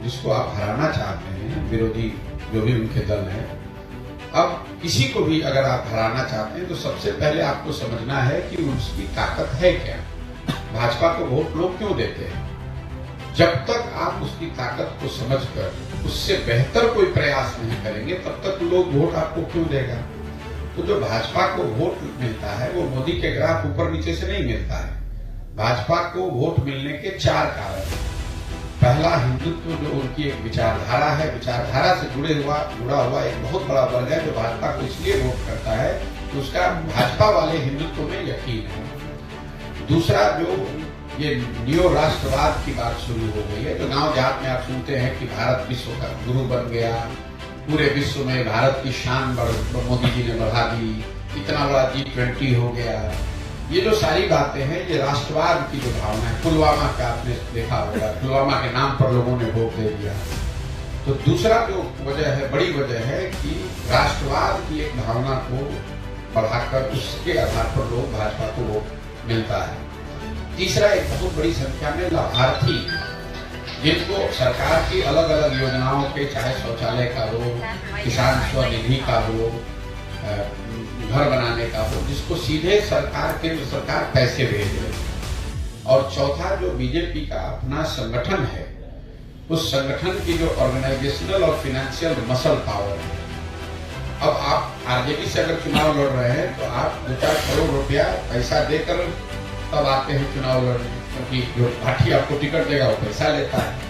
जिसको आप हराना चाहते हैं, विरोधी जो भी उनके दल है, अब किसी को भी अगर आप हराना चाहते हैं तो सबसे पहले आपको समझना है कि उसकी ताकत है क्या। भाजपा को वोट लोग क्यों देते हैं? जब तक आप उसकी ताकत को समझकर उससे बेहतर कोई प्रयास नहीं करेंगे तब तक लोग वोट आपको क्यों देगा। तो जो भाजपा को वोट मिलता है वो मोदी के ग्राफ ऊपर नीचे से नहीं मिलता है। भाजपा को वोट मिलने के 4 कारण हैं। पहला, हिंदुत्व जो उनकी एक विचारधारा है, विचारधारा से जुड़ा हुआ एक बहुत बड़ा वर्ग है जो भाजपा को इसलिए वोट करता है कि उसका भाजपा वाले हिंदुत्व में यकीन है। दूसरा, जो ये नियो राष्ट्रवाद की बात शुरू हो गई है, जो गांव देहात में आप सुनते हैं कि भारत विश्व का गुरु बन गया, पूरे विश्व में भारत की शान मोदी जी ने बढ़ा दी, इतना बड़ा G20 हो गया। ये जो सारी बातें हैं, ये राष्ट्रवाद की जो भावना है। पुलवामा का आपने देखा होगा, पुलवामा के नाम पर लोगों ने वोट दे दिया। तो दूसरा जो वजह है, बड़ी वजह है कि राष्ट्रवाद की एक भावना को बढ़ाकर उसके आधार पर लोग भाजपा को वोट मिलता है। तीसरा, एक बहुत बड़ी संख्या में लाभार्थी जिनको सरकार की अलग अलग योजनाओं के, चाहे शौचालय का हो, किसान स्वनिधि का हो, घर बनाने का हो, जिसको सीधे केंद्र सरकार पैसे भेज रही है। और चौथा, जो बीजेपी का अपना संगठन है, उस संगठन की जो ऑर्गेनाइजेशनल और फाइनेंशियल मसल पावर है। अब आप आरजेडी से अगर चुनाव लड़ रहे हैं तो आप 2-4 करोड़ रुपया पैसा देकर तब आते हैं चुनाव लड़ने, क्योंकि जो पार्टी आपको टिकट देगा वो पैसा लेता है।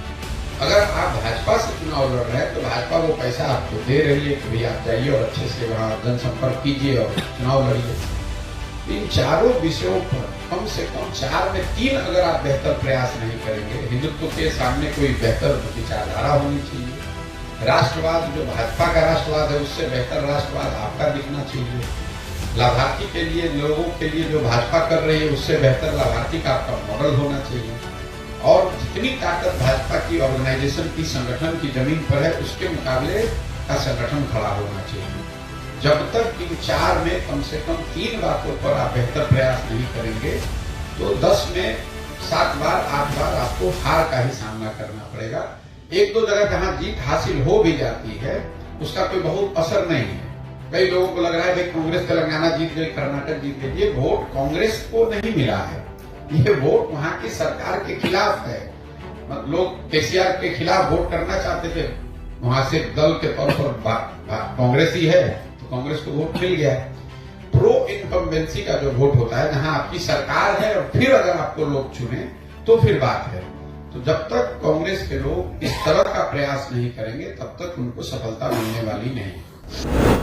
अगर आप भाजपा से चुनाव लड़ रहे हैं तो भाजपा वो पैसा आपको दे रही है कि भाई आप जाइए और अच्छे से वहां जनसंपर्क कीजिए और चुनाव लड़िए। इन चारों विषयों पर कम से कम 4 में 3 अगर आप बेहतर प्रयास नहीं करेंगे, हिंदुत्व के सामने कोई बेहतर विचारधारा होनी चाहिए, राष्ट्रवाद जो भाजपा का राष्ट्रवाद है उससे बेहतर राष्ट्रवाद आपका दिखना चाहिए, लाभार्थी के लिए, लोगों के लिए जो भाजपा कर रही है उससे बेहतर लाभार्थी का आपका मॉडल होना चाहिए, और जितनी ताकत भाजपा की ऑर्गेनाइजेशन की, संगठन की जमीन पर है उसके मुकाबले का संगठन खड़ा होना चाहिए। जब तक इन 4 में कम से कम 3 बातों पर आप बेहतर प्रयास नहीं करेंगे तो 10 में 7 बार 8 बार आपको हार का ही सामना करना पड़ेगा। 1-2 जगह जहां जीत हासिल हो भी जाती है उसका कोई बहुत असर नहीं है। कई लोगों को लग रहा है भाई कांग्रेस तेलंगाना जीत गई, कर्नाटक जीत गई। ये वोट कांग्रेस को नहीं मिला है, ये वोट वहां की सरकार के खिलाफ है। मतलब लोग केसीआर के खिलाफ वोट करना चाहते थे, वहां से दल के तौर पर कांग्रेस ही है तो कांग्रेस को वोट मिल गया। प्रो इनकम्बेंसी का जो वोट होता है, जहां आपकी सरकार है और फिर अगर आपको लोग चुने तो फिर बात है। तो जब तक कांग्रेस के लोग इस तरह का प्रयास नहीं करेंगे तब तक उनको सफलता मिलने वाली नहीं।